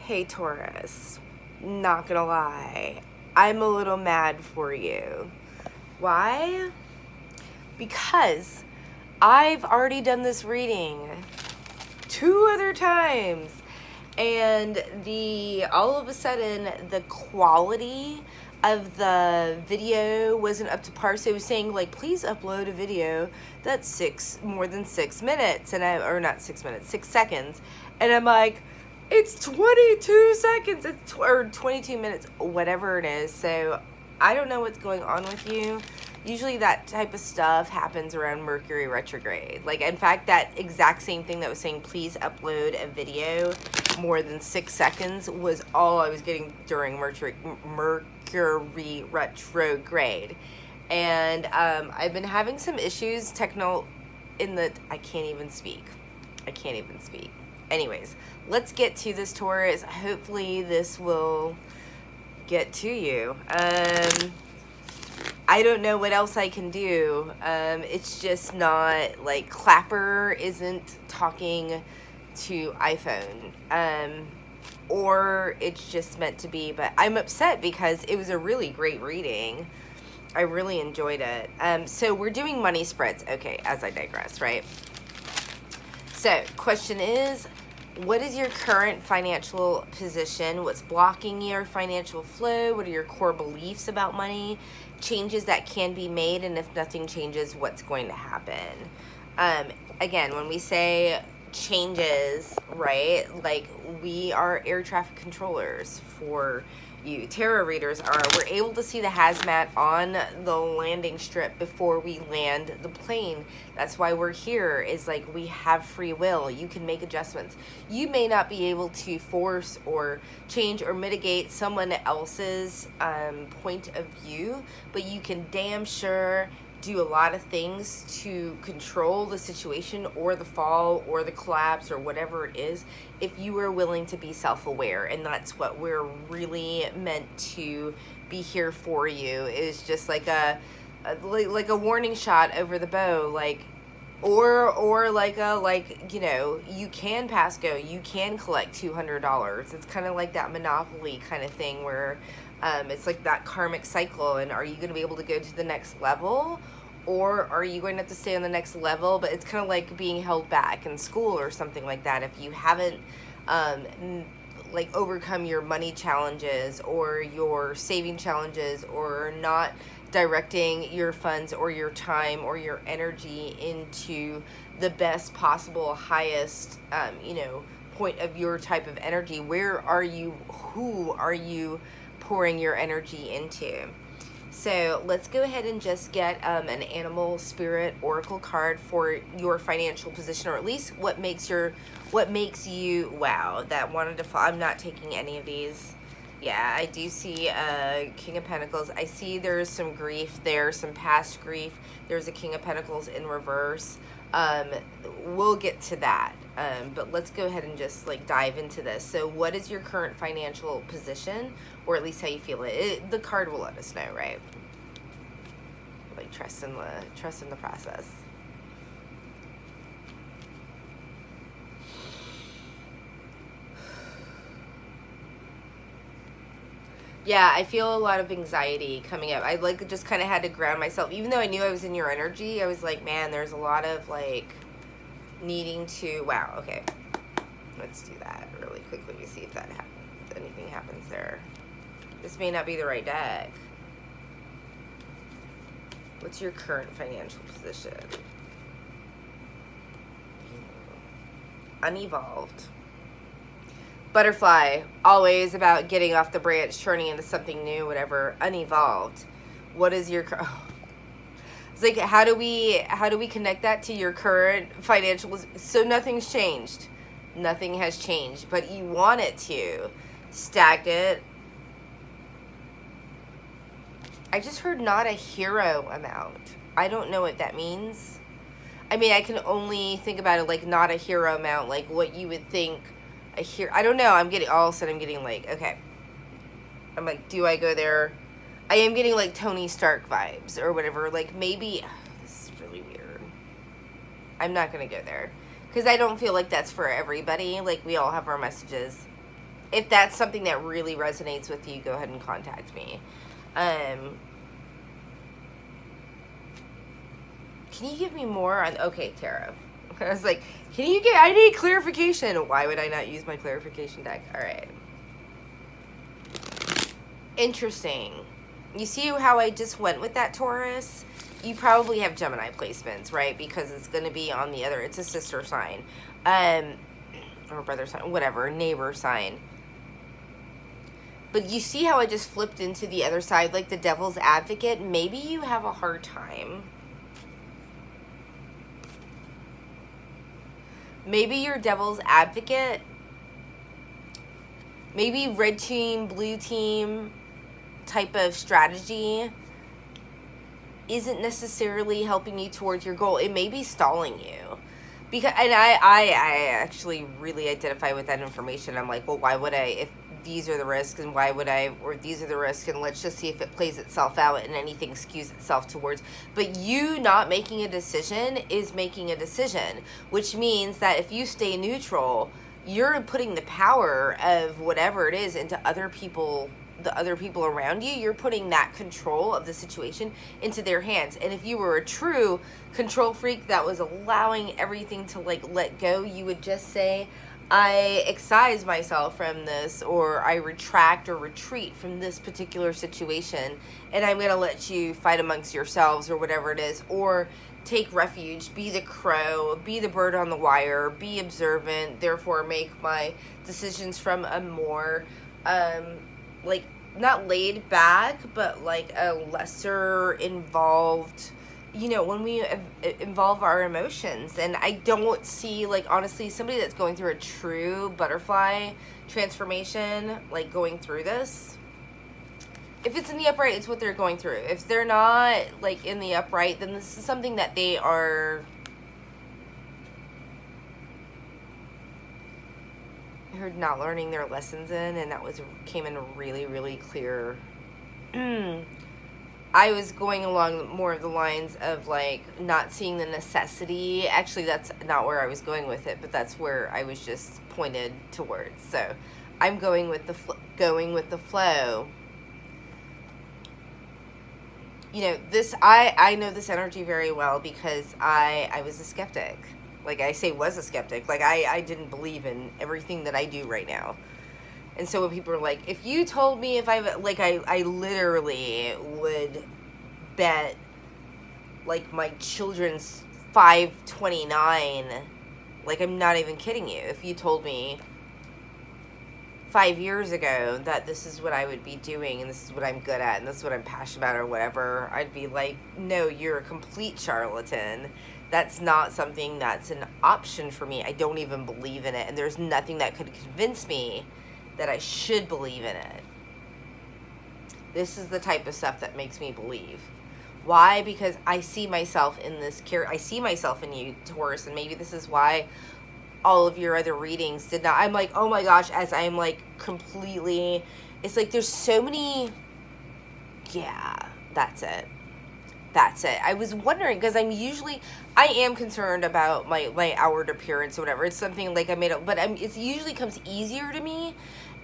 Hey Taurus, not gonna lie, I'm a little mad for you. Why? Because I've already done this reading 2 other times, and all of a sudden the quality of the video wasn't up to par. So it was saying like, please upload a video that's more than 6 minutes, and or not 6 minutes, 6 seconds, and I'm like, it's 22 seconds, or 22 minutes, whatever it is. So I don't know what's going on with you. Usually that type of stuff happens around Mercury retrograde. Like, in fact, that exact same thing that was saying, please upload a video more than 6 seconds, was all I was getting during Mercury retrograde. And I've been having some issues, I can't even speak. Anyways, let's get to this, Taurus. Hopefully this will get to you. I don't know what else I can do. It's just not, like, Clapper isn't talking to iPhone. Or it's just meant to be, but I'm upset because it was a really great reading. I really enjoyed it. So we're doing money spreads. Okay, as I digress, right? So, question is, what is your current financial position? What's blocking your financial flow? What are your core beliefs about money? Changes that can be made, and if nothing changes, what's going to happen? Again, when we say changes, right, like, we are air traffic controllers for you. Tarot readers we're able to see the hazmat on the landing strip before we land the plane. That's why we're here, is like, we have free will. You can make adjustments. You may not be able to force or change or mitigate someone else's point of view, but you can damn sure do a lot of things to control the situation or the fall or the collapse or whatever it is, if you are willing to be self-aware. And that's what we're really meant to be here for you, is just like a warning shot over the bow, like, or like you know, you can pass go, you can collect $200. It's kind of like that Monopoly kind of thing where it's like that karmic cycle. And are you going to be able to go to the next level, or are you going to have to stay on the next level? But it's kind of like being held back in school or something like that. If you haven't like overcome your money challenges or your saving challenges, or not directing your funds or your time or your energy into the best possible, highest point of your type of energy, who are you pouring your energy into? So let's go ahead and just get an animal spirit oracle card for your financial position, or at least what makes you wow, that wanted to fall. I'm not taking any of these. Yeah, I do see a King of Pentacles. I see there's some grief there, some past grief. There's a King of Pentacles in reverse. We'll get to that. But let's go ahead and just like dive into this. So what is your current financial position, or at least how you feel it? The card will let us know, right? Like, trust in the process. Yeah, I feel a lot of anxiety coming up. I like just kind of had to ground myself. Even though I knew I was in your energy, I was like, man, there's a lot of like needing to, wow, okay. Let's do that really quickly to see if that happens, if anything happens there. This may not be the right deck. What's your current financial position? Unevolved. Butterfly, always about getting off the branch, turning into something new, whatever. Unevolved. What is your it's like, how do we connect that to your current financial? So nothing's changed. Nothing has changed, but you want it to. Stagnant. I just heard not a hero amount. I don't know what that means. I mean, I can only think about it like not a hero amount, like what you would think a hero. I don't know. All of a sudden I'm getting like, okay. I'm like, do I go there? I am getting like Tony Stark vibes or whatever. Like, maybe, this is really weird. I'm not going to go there because I don't feel like that's for everybody. Like, we all have our messages. if that's something that really resonates with you, go ahead and contact me. Can you give me more on, okay, tarot. I was like, I need clarification. Why would I not use my clarification deck? All right. Interesting. You see how I just went with that, Taurus? You probably have Gemini placements, right? Because it's going to be on the other, it's a sister sign. Or brother sign, whatever, neighbor sign. But you see how I just flipped into the other side, like the devil's advocate? Maybe you have a hard time. Maybe you're devil's advocate. Maybe red team, blue team type of strategy isn't necessarily helping you towards your goal. It may be stalling you. Because, and I actually really identify with that information. I'm like, well, why would I, if these are the risks, and why would I, or these are the risks, and let's just see if it plays itself out and anything skews itself towards. But you not making a decision is making a decision, which means that if you stay neutral, you're putting the power of whatever it is into other people, the other people around you. You're putting that control of the situation into their hands. And if you were a true control freak that was allowing everything to like let go, you would just say, I excise myself from this, or I retract or retreat from this particular situation, and I'm going to let you fight amongst yourselves, or whatever it is, or take refuge, be the crow, be the bird on the wire, be observant, therefore make my decisions from a more, like, not laid back, but like a lesser involved, you know, when we involve our emotions. And I don't see, like, honestly, somebody that's going through a true butterfly transformation, like going through this. If it's in the upright, it's what they're going through. If they're not, like, in the upright, then this is something that they are, I heard, not learning their lessons in, and that came in really, really clear. I was going along more of the lines of, like, not seeing the necessity. Actually, that's not where I was going with it, but that's where I was just pointed towards. So I'm going with the flow. You know, this, I know this energy very well because I was a skeptic. Like, I say was a skeptic. Like, I didn't believe in everything that I do right now. And so when people are like, if you told me if I literally would bet, like, my children's 529, like, I'm not even kidding you. If you told me 5 years ago that this is what I would be doing, and this is what I'm good at, and this is what I'm passionate about, or whatever, I'd be like, no, you're a complete charlatan. That's not something that's an option for me. I don't even believe in it, and there's nothing that could convince me that I should believe in it. This is the type of stuff that makes me believe. Why? Because I see myself in this character. I see myself in you, Taurus, and maybe this is why all of your other readings did not. I'm like, oh my gosh, as I'm like completely, it's like there's so many, yeah, that's it. I was wondering, because I am concerned about my outward appearance or whatever. It's something like I made up, but it usually comes easier to me.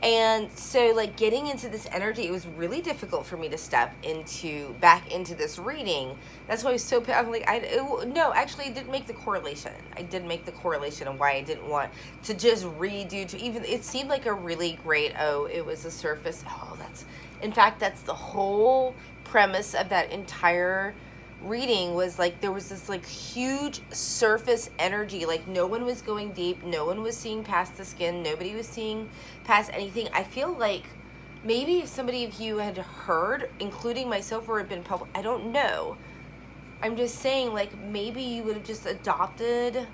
And so, like, getting into this energy, it was really difficult for me to step back into this reading. That's why I was so, I'm like, no, actually, I didn't make the correlation. I did make the correlation of why I didn't want to just redo to even, it seemed like a really great, it was a surface. In fact, that's the whole premise of that entire reading, was like there was this like huge surface energy, like no one was going deep, no one was seeing past the skin, nobody was seeing past anything. I feel like maybe if somebody of you had heard, including myself, or had been public, I don't know, I'm just saying, like, maybe you would have just adopted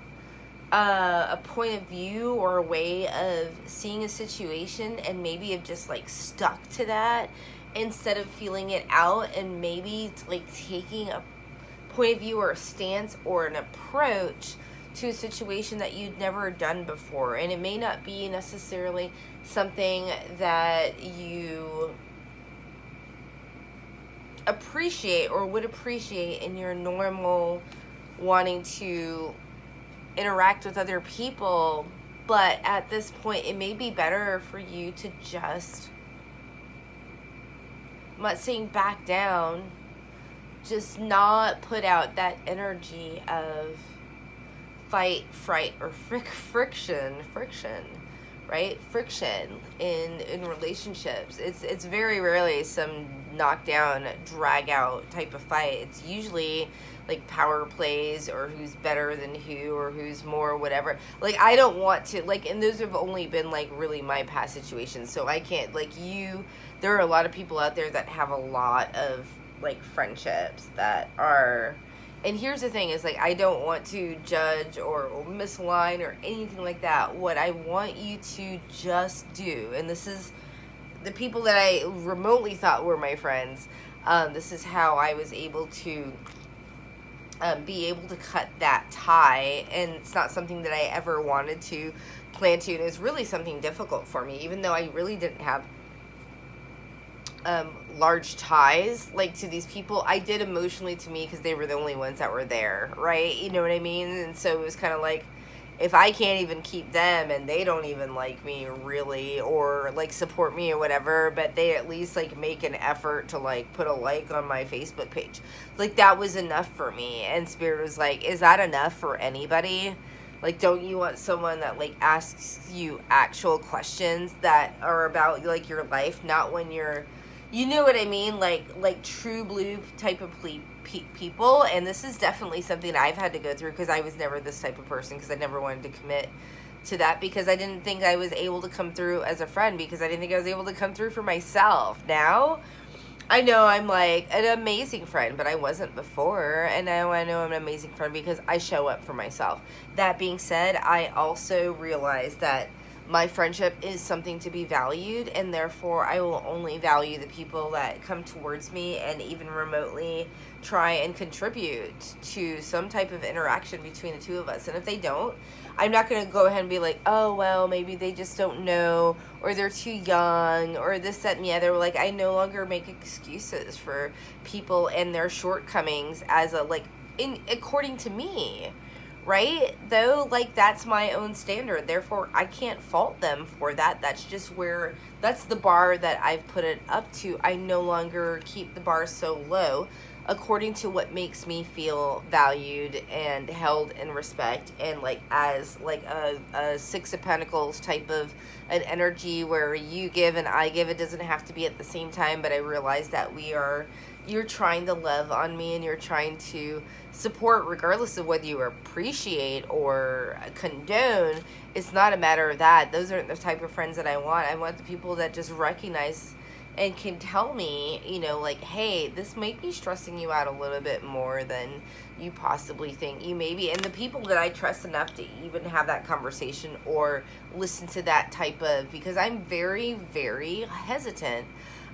a point of view or a way of seeing a situation, and maybe have just like stuck to that instead of feeling it out, and maybe like taking a point of view or a stance or an approach to a situation that you'd never done before. And it may not be necessarily something that you appreciate or would appreciate in your normal wanting to interact with other people, But at this point, it may be better for you to just, I'm not saying back down, just not put out that energy of fight, fright, or friction, right? Friction in relationships. It's very rarely some knockdown, drag out type of fight. It's usually like power plays, or who's better than who, or who's more whatever. Like, I don't want to, like, and those have only been like really my past situations, so I can't, like, there are a lot of people out there that have a lot of like friendships that are, and here's the thing is, like, I don't want to judge or misalign or anything like that. What I want you to just do, and this is the people that I remotely thought were my friends, this is how I was able to be able to cut that tie. And it's not something that I ever wanted to plan to, and it's really something difficult for me, even though I really didn't have large ties like to these people. I did emotionally to me because they were the only ones that were there, right? You know what I mean? And so it was kind of like, if I can't even keep them, and they don't even like me really, or like support me or whatever, but they at least like make an effort to like put a like on my Facebook page, like, that was enough for me. And Spirit was like, is that enough for anybody? Like, don't you want someone that like asks you actual questions that are about like your life, not when you're, you know what I mean, like true blue type of people. And this is definitely something I've had to go through, because I was never this type of person, because I never wanted to commit to that, because I didn't think I was able to come through as a friend, because I didn't think I was able to come through for myself. Now I know I'm like an amazing friend, but I wasn't before, and now I know I'm an amazing friend because I show up for myself. That being said, I also realize that my friendship is something to be valued, and therefore I will only value the people that come towards me and even remotely try and contribute to some type of interaction between the two of us. And if they don't, I'm not going to go ahead and be like, oh, well, maybe they just don't know, or they're too young, or this, that, and the other. Like, I no longer make excuses for people and their shortcomings as a, like, according to me. Right? Though, like, that's my own standard. Therefore, I can't fault them for that. That's just where, that's the bar that I've put it up to. I no longer keep the bar so low according to what makes me feel valued and held in respect, and like as like a Six of Pentacles type of an energy where you give and I give. It doesn't have to be at the same time, but I realize that you're trying to love on me, and you're trying to support regardless of whether you appreciate or condone. It's not a matter of that. Those aren't the type of friends that I want. I want the people that just recognize and can tell me, you know, like, hey, this might be stressing you out a little bit more than you possibly think you may be. And the people that I trust enough to even have that conversation or listen to that type of, because I'm very, very hesitant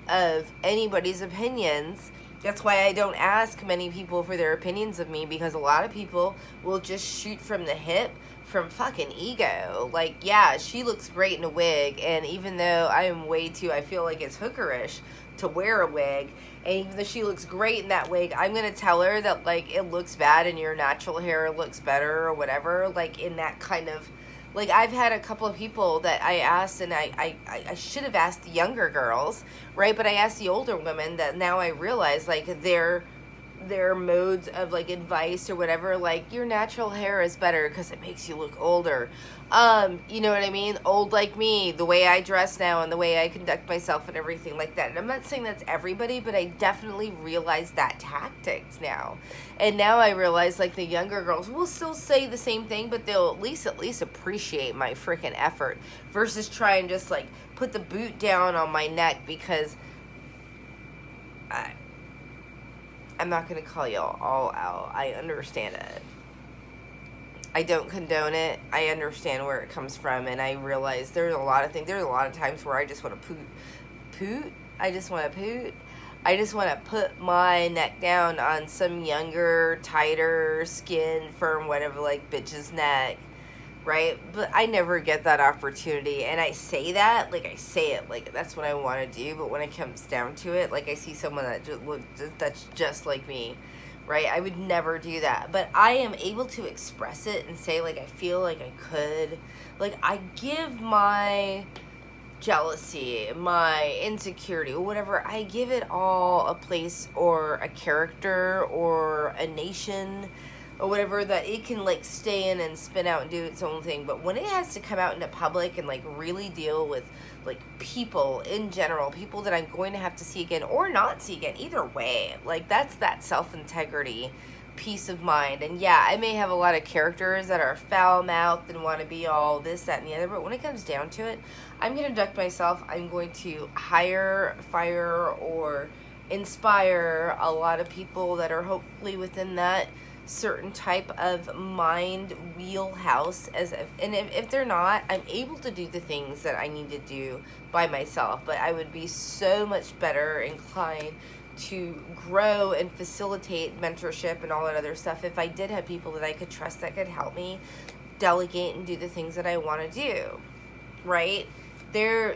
of anybody's opinions. That's why I don't ask many people for their opinions of me, because a lot of people will just shoot from the hip from fucking ego. Like, yeah, she looks great in a wig, and even though I am way too, I feel like it's hookerish to wear a wig, and even though she looks great in that wig, I'm gonna tell her that, like, it looks bad and your natural hair looks better or whatever. Like, in that kind of, like, I've had a couple of people that I asked, and I should have asked the younger girls, right? But I asked the older women, that now I realize, like, their modes of, like, advice or whatever, like, your natural hair is better because it makes you look older. You know what I mean? Old like me, the way I dress now and the way I conduct myself and everything like that. And I'm not saying that's everybody, but I definitely realize that tactics now. And now I realize, like, the younger girls will still say the same thing, but they'll at least appreciate my freaking effort versus try and just, like, put the boot down on my neck, because I'm not going to call y'all all out. I understand it. I don't condone it. I understand where it comes from, and I realize there's a lot of things. There's a lot of times where I just want to poot. I just want to poot. I just want to put my neck down on some younger, tighter skin, firm, whatever, like, bitch's neck, right? But I never get that opportunity, and I say that, like, I say it, like, that's what I want to do, but when it comes down to it, like, I see someone that that's just like me, right? I would never do that. But I am able to express it and say, like, I feel like I could. Like, I give my jealousy, my insecurity, or whatever, I give it all a place or a character or a nation or whatever that it can like stay in and spin out and do its own thing. But when it has to come out into public and like really deal with like people in general, people that I'm going to have to see again or not see again, either way, like that's that self-integrity peace of mind. And yeah, I may have a lot of characters that are foul-mouthed and want to be all this, that, and the other, but when it comes down to it, I'm going to duck myself. I'm going to hire, fire, or inspire a lot of people that are hopefully within that certain type of mind wheelhouse. And if they're not, I'm able to do the things that I need to do by myself. But I would be so much better inclined to grow and facilitate mentorship and all that other stuff if I did have people that I could trust that could help me delegate and do the things that I want to do, right? There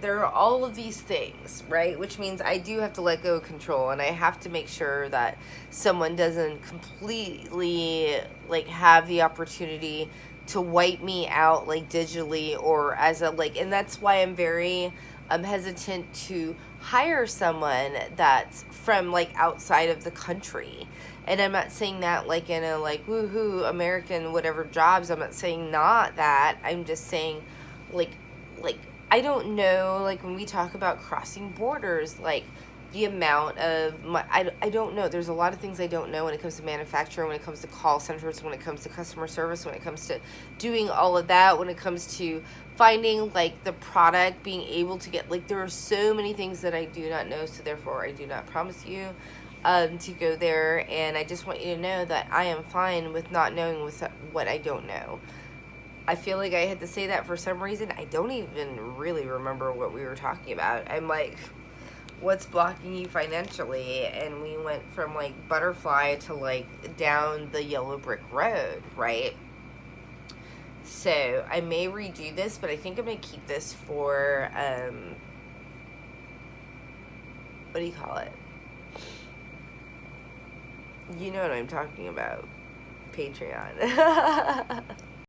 are all of these things, right? Which means I do have to let go of control, and I have to make sure that someone doesn't completely like have the opportunity to wipe me out like digitally or as a like, and that's why I'm very hesitant to hire someone that's from like outside of the country. And I'm not saying that like in a like woohoo American whatever jobs. I'm not saying not that. I'm just saying like I don't know, like when we talk about crossing borders, like the amount of I don't know. There's a lot of things I don't know when it comes to manufacturing, when it comes to call centers, when it comes to customer service, when it comes to doing all of that, when it comes to finding like the product, being able to get like there are so many things that I do not know, so therefore I do not promise you to go there. And I just want you to know that I am fine with not knowing what I don't know. I feel like I had to say that for some reason. I don't even really remember what we were talking about. I'm like, what's blocking you financially? And we went from like butterfly to like down the yellow brick road, right? So I may redo this, but I think I'm going to keep this for, what do you call it? You know what I'm talking about. Patreon.